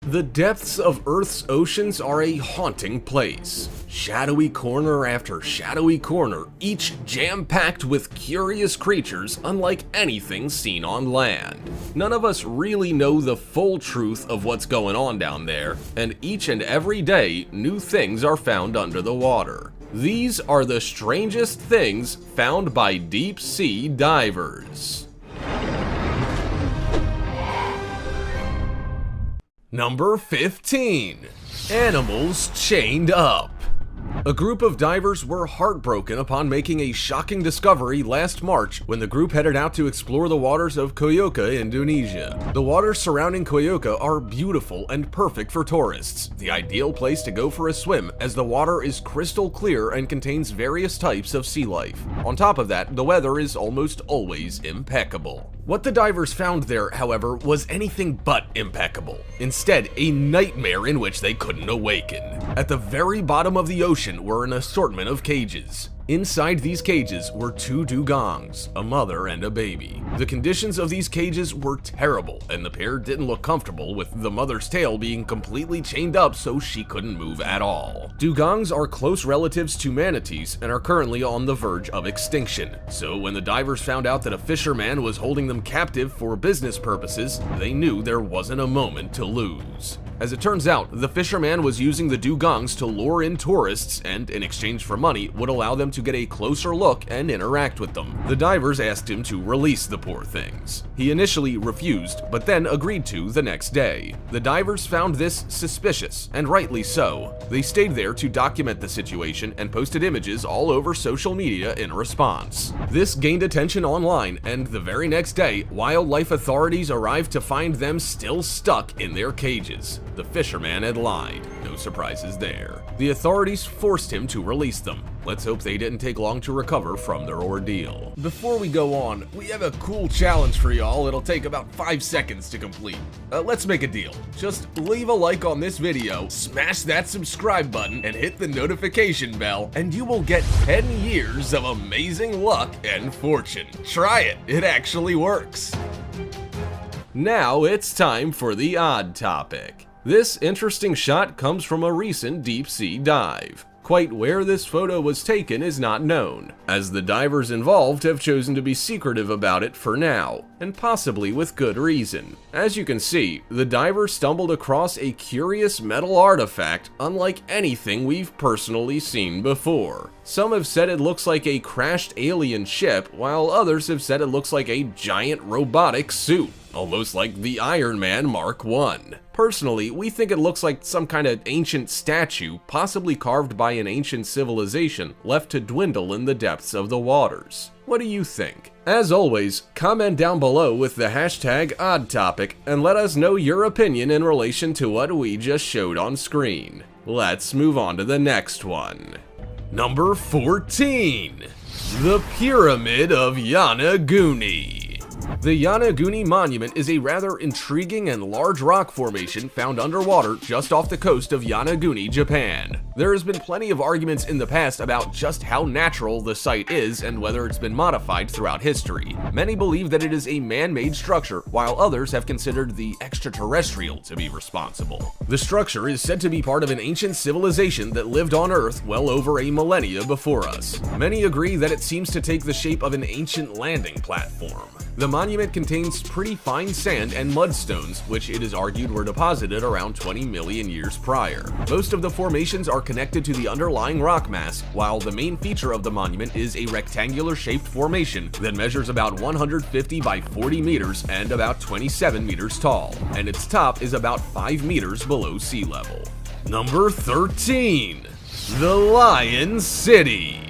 The depths of Earth's oceans are a haunting place. Shadowy corner after shadowy corner, each jam-packed with curious creatures unlike anything seen on land. None of us really know the full truth of what's going on down there, and each and every day, new things are found under the water. These are the strangest things found by deep-sea divers. Number 15. Animals chained up. A group of divers were heartbroken upon making a shocking discovery last March when the group headed out to explore the waters of Koyoka, Indonesia. The waters surrounding Koyoka are beautiful and perfect for tourists, the ideal place to go for a swim as the water is crystal clear and contains various types of sea life. On top of that, the weather is almost always impeccable. What the divers found there, however, was anything but impeccable. Instead, a nightmare in which they couldn't awaken. At the very bottom of the ocean were an assortment of cages. Inside these cages were two dugongs, a mother and a baby. The conditions of these cages were terrible, and the pair didn't look comfortable, with the mother's tail being completely chained up so she couldn't move at all. Dugongs are close relatives to manatees and are currently on the verge of extinction. So when the divers found out that a fisherman was holding them captive for business purposes, they knew there wasn't a moment to lose. As it turns out, the fisherman was using the dugongs to lure in tourists and, in exchange for money, would allow them to get a closer look and interact with them. The divers asked him to release the poor things. He initially refused, but then agreed to the next day. The divers found this suspicious, and rightly so. They stayed there to document the situation and posted images all over social media in response. This gained attention online, and the very next day, wildlife authorities arrived to find them still stuck in their cages. The fisherman had lied. No surprises there. The authorities forced him to release them. Let's hope they didn't take long to recover from their ordeal. Before we go on, we have a cool challenge for y'all. It'll take about 5 seconds to complete. Let's make a deal. Just leave a like on this video, smash that subscribe button, and hit the notification bell, and you will get 10 years of amazing luck and fortune. Try it. It actually works. Now it's time for the odd topic. This interesting shot comes from a recent deep-sea dive. Quite where this photo was taken is not known, as the divers involved have chosen to be secretive about it for now, and possibly with good reason. As you can see, the divers stumbled across a curious metal artifact unlike anything we've personally seen before. Some have said it looks like a crashed alien ship, while others have said it looks like a giant robotic suit, almost like the Iron Man Mark I. Personally, we think it looks like some kind of ancient statue, possibly carved by an ancient civilization, left to dwindle in the depths of the waters. What do you think? As always, comment down below with the hashtag OddTopic and let us know your opinion in relation to what we just showed on screen. Let's move on to the next one. Number 14. The Pyramid of Yonaguni. The Yonaguni Monument is a rather intriguing and large rock formation found underwater just off the coast of Yonaguni, Japan. There has been plenty of arguments in the past about just how natural the site is and whether it's been modified throughout history. Many believe that it is a man-made structure, while others have considered the extraterrestrial to be responsible. The structure is said to be part of an ancient civilization that lived on Earth well over a millennia before us. Many agree that it seems to take the shape of an ancient landing platform. The monument contains pretty fine sand and mudstones, which it is argued were deposited around 20 million years prior. Most of the formations are connected to the underlying rock mass, while the main feature of the monument is a rectangular-shaped formation that measures about 150 by 40 meters and about 27 meters tall, and its top is about 5 meters below sea level. Number 13. The Lion City.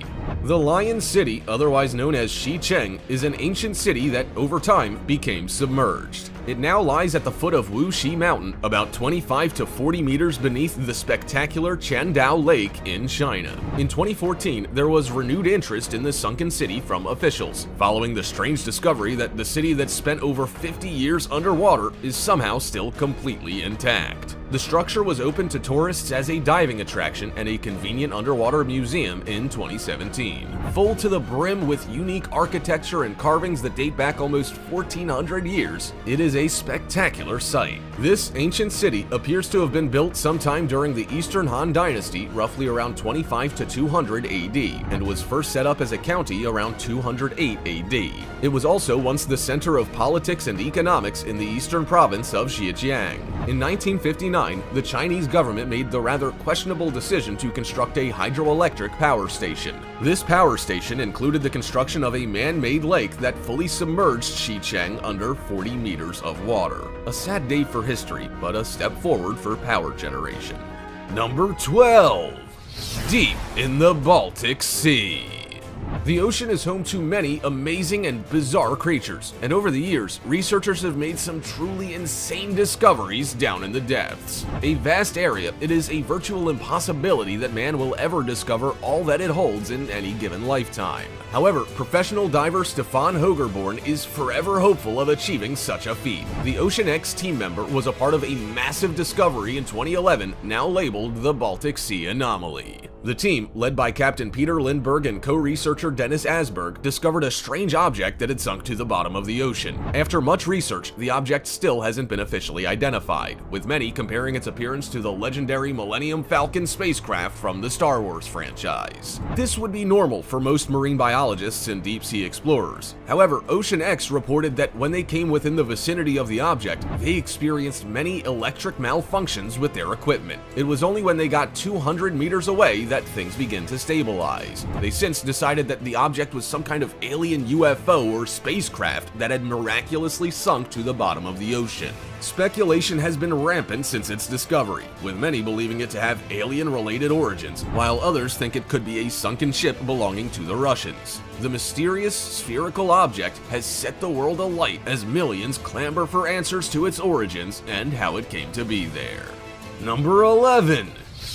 The Lion City, otherwise known as Xicheng, is an ancient city that, over time, became submerged. It now lies at the foot of Wuxi Mountain, about 25 to 40 meters beneath the spectacular Qandao Lake in China. In 2014, there was renewed interest in the sunken city from officials, following the strange discovery that the city that spent over 50 years underwater is somehow still completely intact. The structure was opened to tourists as a diving attraction and a convenient underwater museum in 2017. Full to the brim with unique architecture and carvings that date back almost 1,400 years, it is a spectacular sight. This ancient city appears to have been built sometime during the Eastern Han Dynasty, roughly around 25 to 200 AD, and was first set up as a county around 208 AD. It was also once the center of politics and economics in the eastern province of Xinjiang. In 1959, the Chinese government made the rather questionable decision to construct a hydroelectric power station. This power station included the construction of a man-made lake that fully submerged Xicheng under 40 meters of water. A sad day for history, but a step forward for power generation. Number 12. Deep in the Baltic Sea. The ocean is home to many amazing and bizarre creatures, and over the years, researchers have made some truly insane discoveries down in the depths. A vast area, it is a virtual impossibility that man will ever discover all that it holds in any given lifetime. However, professional diver Stefan Hogerborn is forever hopeful of achieving such a feat. The Ocean X team member was a part of a massive discovery in 2011, now labeled the Baltic Sea Anomaly. The team, led by Captain Peter Lindberg and co-researcher Dennis Asberg, discovered a strange object that had sunk to the bottom of the ocean. After much research, the object still hasn't been officially identified, with many comparing its appearance to the legendary Millennium Falcon spacecraft from the Star Wars franchise. This would be normal for most marine biologists and deep-sea explorers. However, Ocean X reported that when they came within the vicinity of the object, they experienced many electric malfunctions with their equipment. It was only when they got 200 meters away that things began to stabilize. They since decided that the object was some kind of alien UFO or spacecraft that had miraculously sunk to the bottom of the ocean. Speculation has been rampant since its discovery, with many believing it to have alien-related origins, while others think it could be a sunken ship belonging to the Russians. The mysterious spherical object has set the world alight as millions clamor for answers to its origins and how it came to be there. Number 11.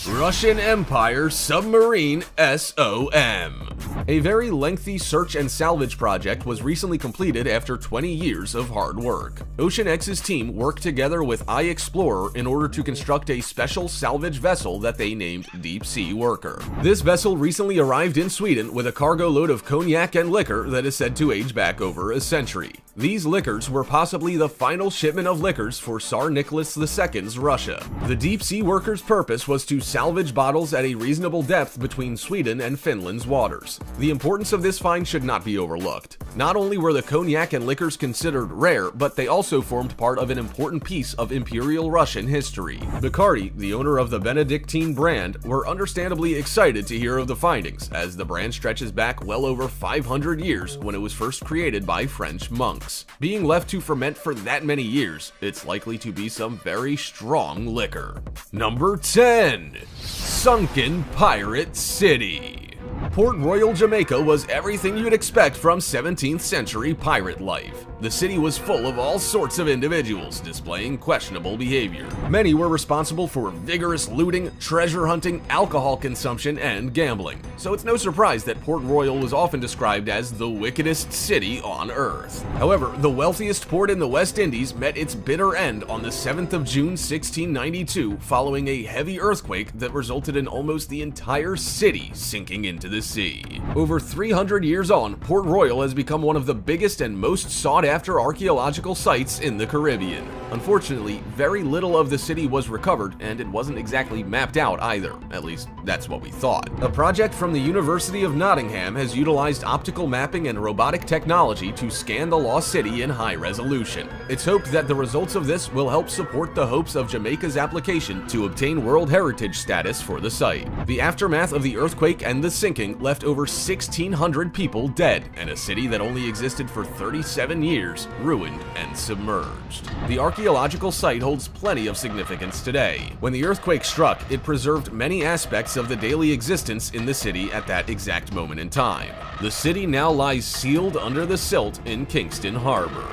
Russian Empire Submarine SOM. A very lengthy search and salvage project was recently completed after 20 years of hard work. Ocean X's team worked together with iExplorer in order to construct a special salvage vessel that they named Deep Sea Worker. This vessel recently arrived in Sweden with a cargo load of cognac and liquor that is said to age back over a century. These liquors were possibly the final shipment of liquors for Tsar Nicholas II's Russia. The Deep Sea Worker's purpose was to salvage bottles at a reasonable depth between Sweden and Finland's waters. The importance of this find should not be overlooked. Not only were the cognac and liquors considered rare, but they also formed part of an important piece of Imperial Russian history. Bacardi, the owner of the Benedictine brand, were understandably excited to hear of the findings, as the brand stretches back well over 500 years when it was first created by French monks. Being left to ferment for that many years, it's likely to be some very strong liquor. Number 10. Sunken Pirate City. Port Royal, Jamaica was everything you'd expect from 17th century pirate life. The city was full of all sorts of individuals displaying questionable behavior. Many were responsible for vigorous looting, treasure hunting, alcohol consumption, and gambling. So it's no surprise that Port Royal was often described as the wickedest city on Earth. However, the wealthiest port in the West Indies met its bitter end on the 7th of June 1692 following a heavy earthquake that resulted in almost the entire city sinking into the sea. Over 300 years on, Port Royal has become one of the biggest and most sought-after archaeological sites in the Caribbean. Unfortunately, very little of the city was recovered, and it wasn't exactly mapped out either. At least, that's what we thought. A project from the University of Nottingham has utilized optical mapping and robotic technology to scan the lost city in high resolution. It's hoped that the results of this will help support the hopes of Jamaica's application to obtain World Heritage status for the site. The aftermath of the earthquake and the sinking left over 1,600 people dead, and a city that only existed for 37 years ruined and submerged. The archaeological site holds plenty of significance today. When the earthquake struck, it preserved many aspects of the daily existence in the city at that exact moment in time. The city now lies sealed under the silt in Kingston Harbor.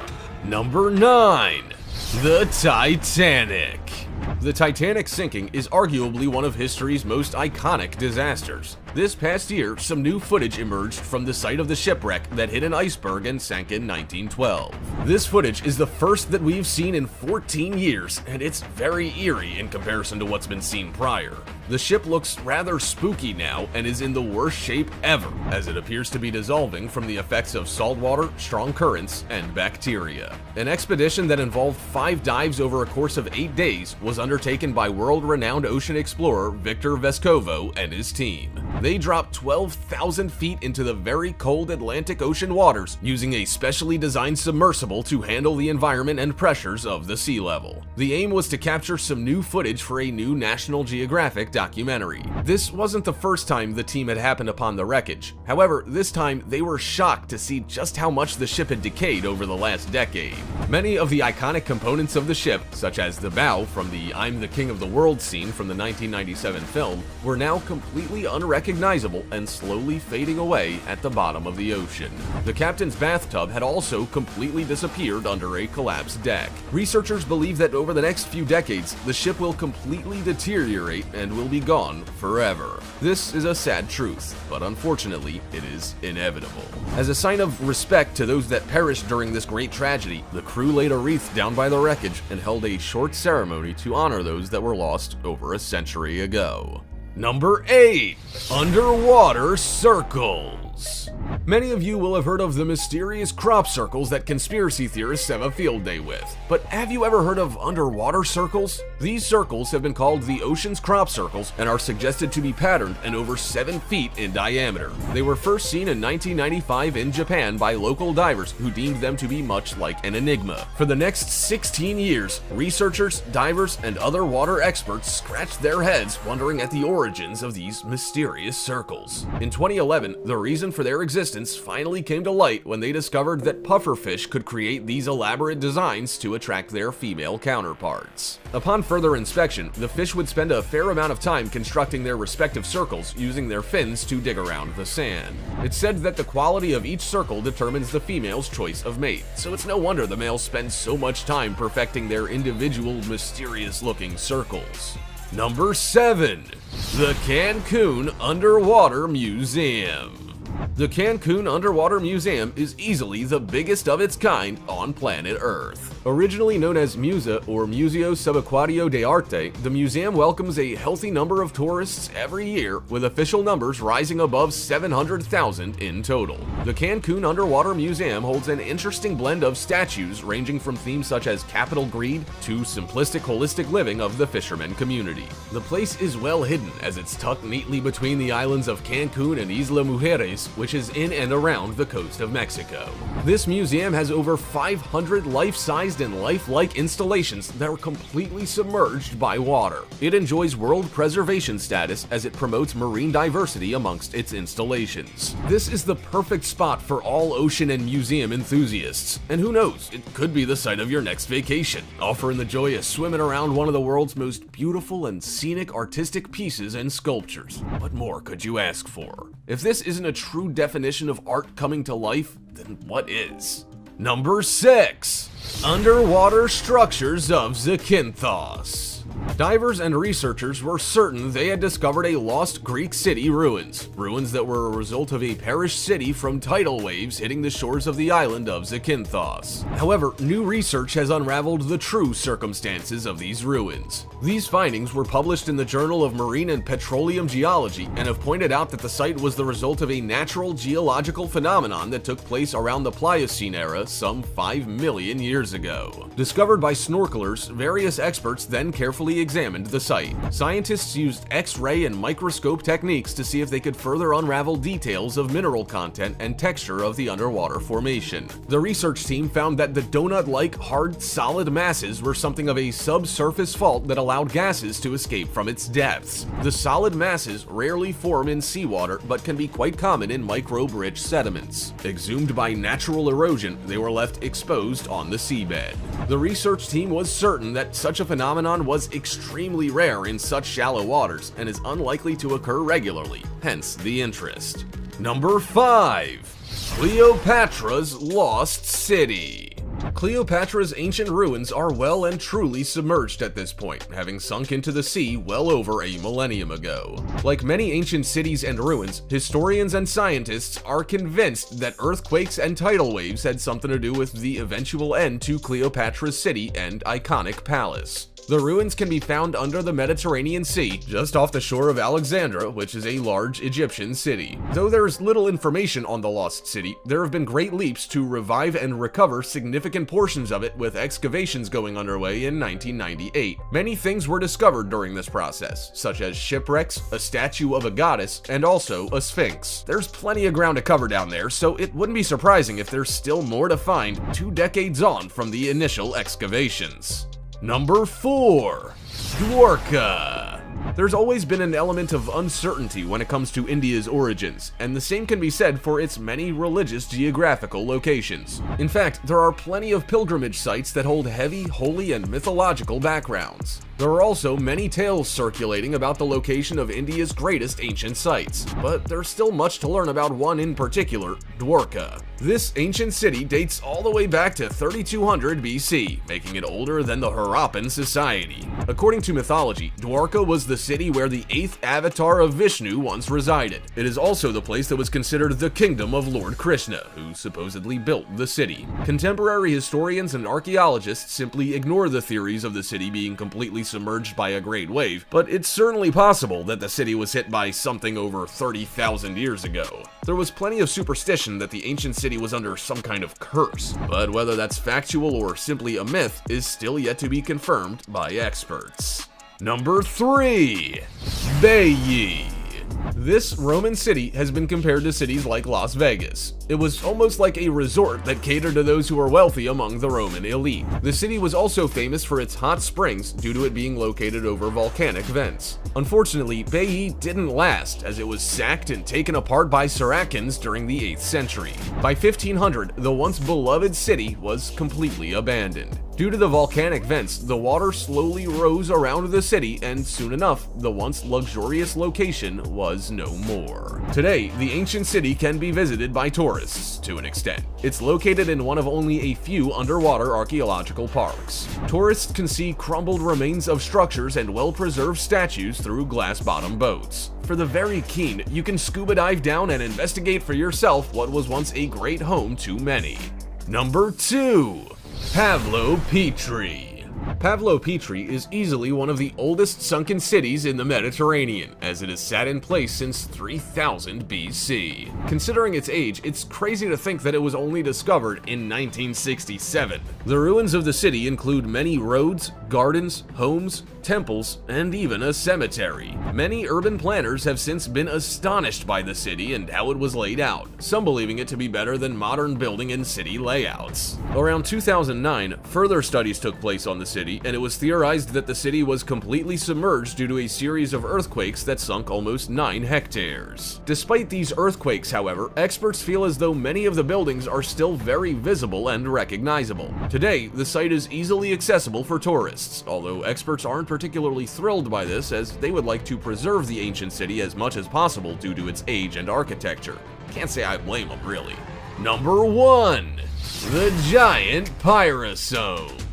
Number 9. The Titanic. The Titanic sinking is arguably one of history's most iconic disasters. This past year, some new footage emerged from the site of the shipwreck that hit an iceberg and sank in 1912. This footage is the first that we've seen in 14 years, and it's very eerie in comparison to what's been seen prior. The ship looks rather spooky now and is in the worst shape ever, as it appears to be dissolving from the effects of salt water, strong currents, and bacteria. An expedition that involved 5 dives over a course of 8 days was undertaken by world-renowned ocean explorer Victor Vescovo and his team. They dropped 12,000 feet into the very cold Atlantic Ocean waters using a specially designed submersible to handle the environment and pressures of the sea level. The aim was to capture some new footage for a new National Geographic documentary. This wasn't the first time the team had happened upon the wreckage. However, this time they were shocked to see just how much the ship had decayed over the last decade. Many of the iconic components of the ship, such as the bow from the "I'm the King of the World" scene from the 1997 film, were now completely unrecognizable and slowly fading away at the bottom of the ocean. The captain's bathtub had also completely disappeared under a collapsed deck. Researchers believe that over the next few decades, the ship will completely deteriorate and will be gone forever. This is a sad truth, but unfortunately, it is inevitable. As a sign of respect to those that perished during this great tragedy, the crew laid a wreath down by the wreckage and held a short ceremony to honor those that were lost over a century ago. Number 8. Underwater Circles. Many of you will have heard of the mysterious crop circles that conspiracy theorists have a field day with. But have you ever heard of underwater circles? These circles have been called the ocean's crop circles and are suggested to be patterned and over 7 feet in diameter. They were first seen in 1995 in Japan by local divers who deemed them to be much like an enigma. For the next 16 years, researchers, divers, and other water experts scratched their heads wondering at the origins of these mysterious circles. In 2011, the reason for their existence finally came to light when they discovered that pufferfish could create these elaborate designs to attract their female counterparts. Upon further inspection, the fish would spend a fair amount of time constructing their respective circles using their fins to dig around the sand. It's said that the quality of each circle determines the female's choice of mate, so it's no wonder the males spend so much time perfecting their individual mysterious-looking circles. Number 7. The Cancun Underwater Museum. The Cancun Underwater Museum is easily the biggest of its kind on planet Earth. Originally known as MUSA or Museo Subaquático de Arte, the museum welcomes a healthy number of tourists every year, with official numbers rising above 700,000 in total. The Cancun Underwater Museum holds an interesting blend of statues ranging from themes such as capital greed to simplistic holistic living of the fisherman community. The place is well hidden as it's tucked neatly between the islands of Cancun and Isla Mujeres, which is in and around the coast of Mexico. This museum has over 500 life-sized and lifelike installations that are completely submerged by water. It enjoys world preservation status as it promotes marine diversity amongst its installations. This is the perfect spot for all ocean and museum enthusiasts, and who knows, it could be the site of your next vacation, offering the joy of swimming around one of the world's most beautiful and scenic artistic pieces and sculptures. What more could you ask for? If this isn't a true definition of art coming to life, then what is? Number 6. Underwater Structures of Zakynthos. Divers and researchers were certain they had discovered a lost Greek city ruins that were a result of a perished city from tidal waves hitting the shores of the island of Zakynthos. However, new research has unraveled the true circumstances of these ruins. These findings were published in the Journal of Marine and Petroleum Geology and have pointed out that the site was the result of a natural geological phenomenon that took place around the Pliocene era some 5 million years ago. Discovered by snorkelers, various experts then carefully examined the site. Scientists used X-ray and microscope techniques to see if they could further unravel details of mineral content and texture of the underwater formation. The research team found that the donut-like hard, solid masses were something of a subsurface fault that allowed gases to escape from its depths. The solid masses rarely form in seawater but can be quite common in microbe-rich sediments. Exhumed by natural erosion, they were left exposed on the seabed. The research team was certain that such a phenomenon was extremely rare in such shallow waters and is unlikely to occur regularly, hence the interest. Number 5. Cleopatra's Lost City. Cleopatra's ancient ruins are well and truly submerged at this point, having sunk into the sea well over a millennium ago. Like many ancient cities and ruins, historians and scientists are convinced that earthquakes and tidal waves had something to do with the eventual end to Cleopatra's city and iconic palace. The ruins can be found under the Mediterranean Sea, just off the shore of Alexandria, which is a large Egyptian city. Though there's little information on the lost city, there have been great leaps to revive and recover significant portions of it, with excavations going underway in 1998. Many things were discovered during this process, such as shipwrecks, a statue of a goddess, and also a sphinx. There's plenty of ground to cover down there, so it wouldn't be surprising if there's still more to find 2 decades on from the initial excavations. Number 4. Dwarka. There's always been an element of uncertainty when it comes to India's origins, and the same can be said for its many religious geographical locations. In fact, there are plenty of pilgrimage sites that hold heavy, holy, and mythological backgrounds. There are also many tales circulating about the location of India's greatest ancient sites, but there's still much to learn about one in particular, Dwarka. This ancient city dates all the way back to 3200 BC, making it older than the Harappan society. According to mythology, Dwarka was the city where the 8th avatar of Vishnu once resided. It is also the place that was considered the kingdom of Lord Krishna, who supposedly built the city. Contemporary historians and archaeologists simply ignore the theories of the city being completely submerged by a great wave, but it's certainly possible that the city was hit by something over 30,000 years ago. There was plenty of superstition that the ancient city was under some kind of curse, but whether that's factual or simply a myth is still yet to be confirmed by experts. Number 3. Baiae. This Roman city has been compared to cities like Las Vegas. It was almost like a resort that catered to those who were wealthy among the Roman elite. The city was also famous for its hot springs due to it being located over volcanic vents. Unfortunately, Baiae didn't last, as it was sacked and taken apart by Saracens during the 8th century. By 1500, the once beloved city was completely abandoned. Due to the volcanic vents, the water slowly rose around the city, and soon enough, the once luxurious location was no more. Today, the ancient city can be visited by tourists, to an extent. It's located in one of only a few underwater archaeological parks. Tourists can see crumbled remains of structures and well-preserved statues through glass-bottom boats. For the very keen, you can scuba dive down and investigate for yourself what was once a great home to many. Number 2. Pavlo-Petri. Pavlo-Petri is easily one of the oldest sunken cities in the Mediterranean, as it has sat in place since 3000 BC. Considering its age, it's crazy to think that it was only discovered in 1967. The ruins of the city include many roads, gardens, homes, temples, and even a cemetery. Many urban planners have since been astonished by the city and how it was laid out, some believing it to be better than modern building and city layouts. Around 2009, further studies took place on the city, and it was theorized that the city was completely submerged due to a series of earthquakes that sunk almost 9 hectares. Despite these earthquakes, however, experts feel as though many of the buildings are still very visible and recognizable. Today, the site is easily accessible for tourists, although experts aren't particularly thrilled by this, as they would like to preserve the ancient city as much as possible due to its age and architecture. Can't say I blame them, really. Number 1. The Giant Pyrosome.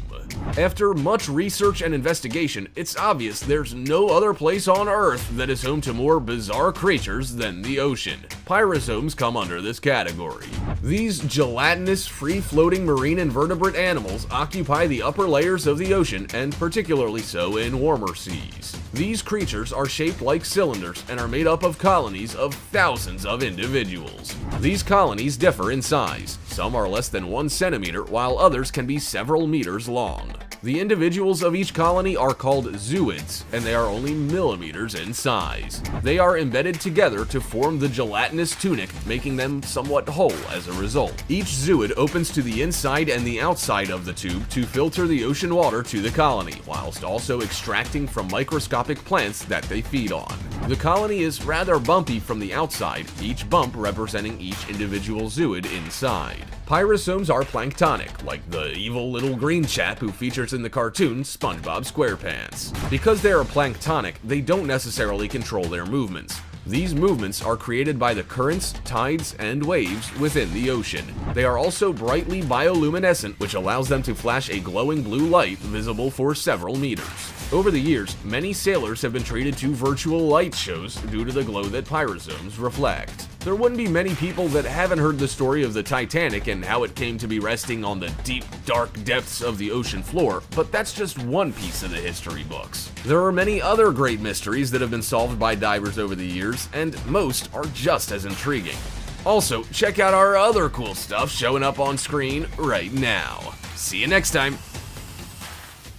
After much research and investigation, it's obvious there's no other place on Earth that is home to more bizarre creatures than the ocean. Pyrosomes come under this category. These gelatinous, free-floating marine invertebrate animals occupy the upper layers of the ocean, and particularly so in warmer seas. These creatures are shaped like cylinders and are made up of colonies of thousands of individuals. These colonies differ in size. Some are less than 1 centimeter, while others can be several meters long. The individuals of each colony are called zooids, and they are only millimeters in size. They are embedded together to form the gelatinous tunic, making them somewhat whole as a result. Each zooid opens to the inside and the outside of the tube to filter the ocean water to the colony, whilst also extracting from microscopic plants that they feed on. The colony is rather bumpy from the outside, each bump representing each individual zooid inside. Pyrosomes are planktonic, like the evil little green chap who features in the cartoon SpongeBob SquarePants. Because they are planktonic, they don't necessarily control their movements. These movements are created by the currents, tides, and waves within the ocean. They are also brightly bioluminescent, which allows them to flash a glowing blue light visible for several meters. Over the years, many sailors have been treated to virtual light shows due to the glow that pyrosomes reflect. There wouldn't be many people that haven't heard the story of the Titanic and how it came to be resting on the deep, dark depths of the ocean floor, but that's just one piece of the history books. There are many other great mysteries that have been solved by divers over the years, and most are just as intriguing. Also, check out our other cool stuff showing up on screen right now. See you next time!